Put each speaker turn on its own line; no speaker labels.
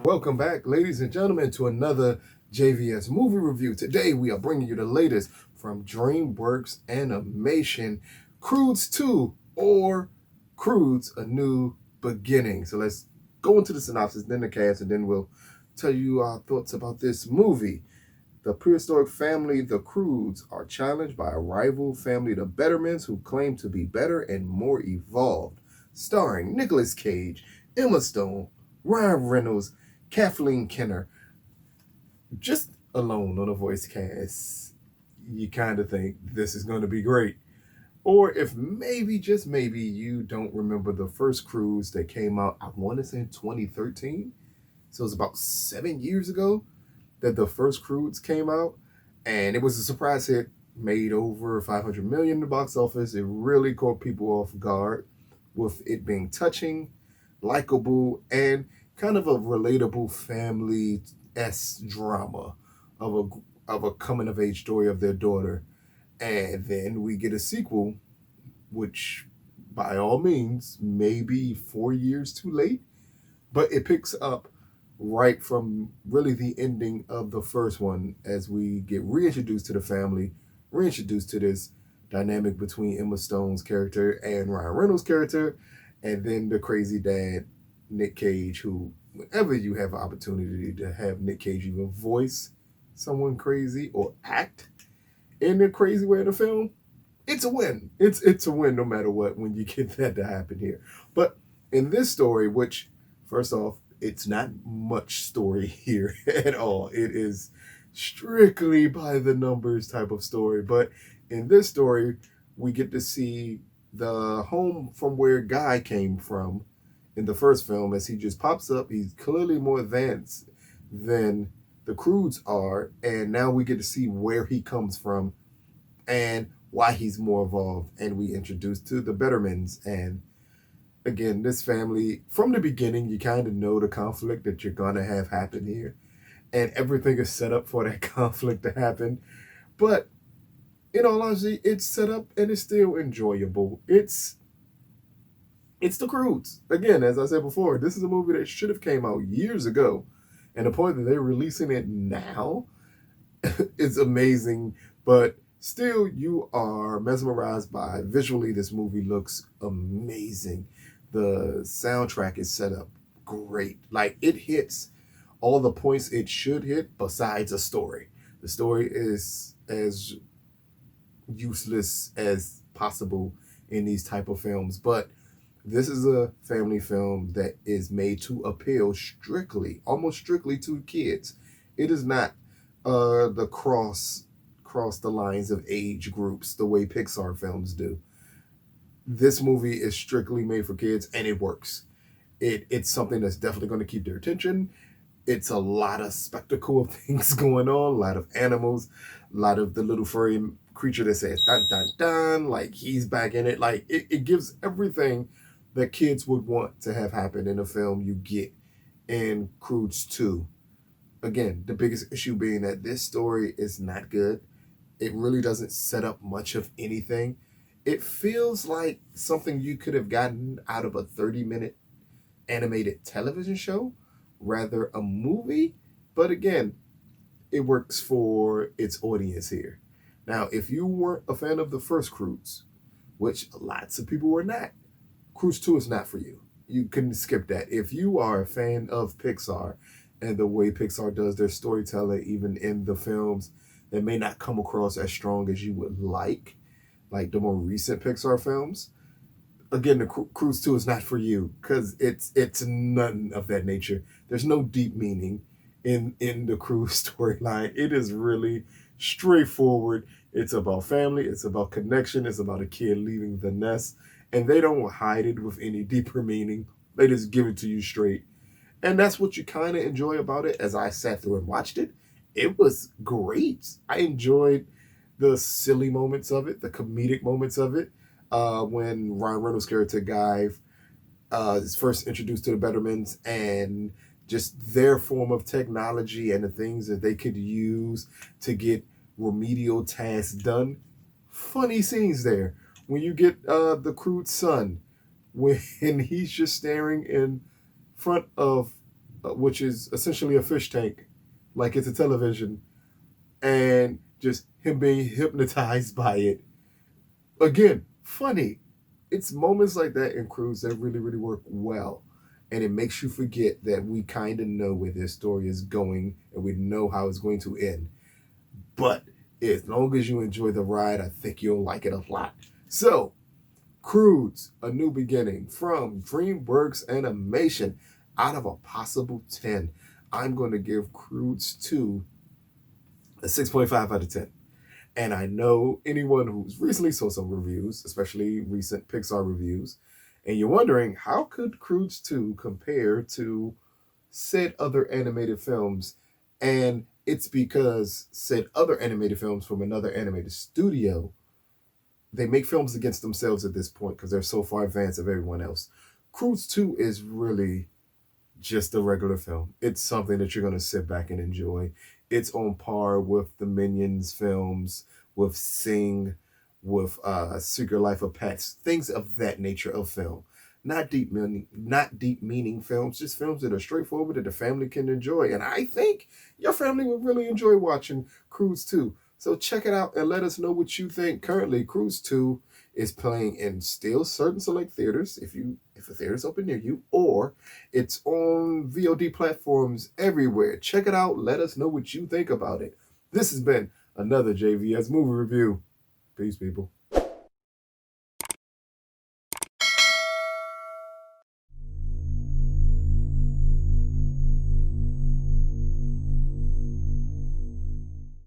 Welcome back, ladies and gentlemen, to another JVS movie review. Today we are bringing you the latest from DreamWorks Animation, Croods 2 or Croods: A New Beginning. So let's go into the synopsis, then the cast, and then we'll tell you our thoughts about this movie. The prehistoric family, the Croods, are challenged by a rival family, the Bettermans, who claim to be better and more evolved. Starring Nicolas Cage, Emma Stone, Ryan Reynolds, Kathleen Kenner. Just alone on a voice cast, you kind of think this is going to be great. Or if maybe, just maybe, you don't remember the first Croods that came out, I want to say in 2013. So it was about 7 years ago that the first Croods came out. And it was a surprise hit, made over $500 million in the box office. It really caught people off guard with it being touching, likable, and kind of a relatable family-esque drama of a coming-of-age story of their daughter. And then we get a sequel, which, by all means, may be 4 years too late, but it picks up right from really the ending of the first one as we get reintroduced to the family, reintroduced to this dynamic between Emma Stone's character and Ryan Reynolds' character, and then the crazy dad, Nick Cage, who, whenever you have an opportunity to have Nick Cage even voice someone crazy or act in a crazy way in a film, it's a win. It's a win no matter what when you get that to happen here. But in this story, which, first off, it's not much story here at all. It is strictly by the numbers type of story. But in this story, we get to see the home from where Guy came from in the first film, as he just pops up. He's clearly more advanced than the Croods are, and now we get to see where he comes from and why he's more evolved. And we introduced to the Bettermans, and again, this family, from the beginning, you kind of know the conflict that you're gonna have happen here, and everything is set up for that conflict to happen. But in all honesty, it's set up and it's still enjoyable. It's the Croods. Again, as I said before, this is a movie that should have came out years ago. And the point that they're releasing it now is amazing. But still, you are mesmerized by visually. This movie looks amazing. The soundtrack is set up great. Like, it hits all the points it should hit besides a story. The story is as useless as possible in these type of films. But this is a family film that is made to appeal almost strictly to kids. It is not the cross the lines of age groups the way Pixar films do. This movie is strictly made for kids, and it works. It's something that's definitely going to keep their attention. It's a lot of spectacle of things going on, a lot of animals, a lot of the little furry creature that says dun dun dun, like he's back in it. Like, it gives everything that kids would want to have happen in a film you get in Croods 2. Again, the biggest issue being that this story is not good. It really doesn't set up much of anything. It feels like something you could have gotten out of a 30-minute animated television show, rather a movie. But again, it works for its audience here. Now, if you weren't a fan of the first Croods, which lots of people were not, Croods 2 is not for you. You can skip that. If you are a fan of Pixar and the way Pixar does their storytelling, even in the films that may not come across as strong as you would like the more recent Pixar films, again, the Croods 2 is not for you, because it's none of that nature. There's no deep meaning in the Croods storyline. It is really straightforward. It's about family. It's about connection. It's about a kid leaving the nest. And they don't hide it with any deeper meaning. They just give it to you straight. And that's what you kind of enjoy about it. As I sat through and watched it, it was great. I enjoyed the silly moments of it, the comedic moments of it. When Ryan Reynolds' character Guy is first introduced to the Bettermans, and just their form of technology and the things that they could use to get remedial tasks done. Funny scenes there. When you get the Croods' son, when he's just staring in front of which is essentially a fish tank, like it's a television, and just him being hypnotized by it. Again, funny. It's moments like that in Croods that really, really work well. And it makes you forget that we kind of know where this story is going and we know how it's going to end. But as long as you enjoy the ride, I think you'll like it a lot. So, Croods, A New Beginning from DreamWorks Animation. Out of a possible 10, I'm going to give Croods 2 a 6.5 out of 10. And I know anyone who's recently saw some reviews, especially recent Pixar reviews, and you're wondering, how could Croods 2 compare to said other animated films? And it's because said other animated films from another animated studio, they make films against themselves at this point because they're so far advanced of everyone else. Croods 2 is really just a regular film. It's something that you're going to sit back and enjoy. It's on par with the Minions films, with Sing, with Secret Life of Pets, things of that nature of film. Not deep meaning films, just films that are straightforward that the family can enjoy. And I think your family would really enjoy watching Croods 2. So check it out and let us know what you think. Currently, Croods 2 is playing in still certain select theaters, if a theater's open near you, or it's on VOD platforms everywhere. Check it out. Let us know what you think about it. This has been another JVS movie review. Peace, people.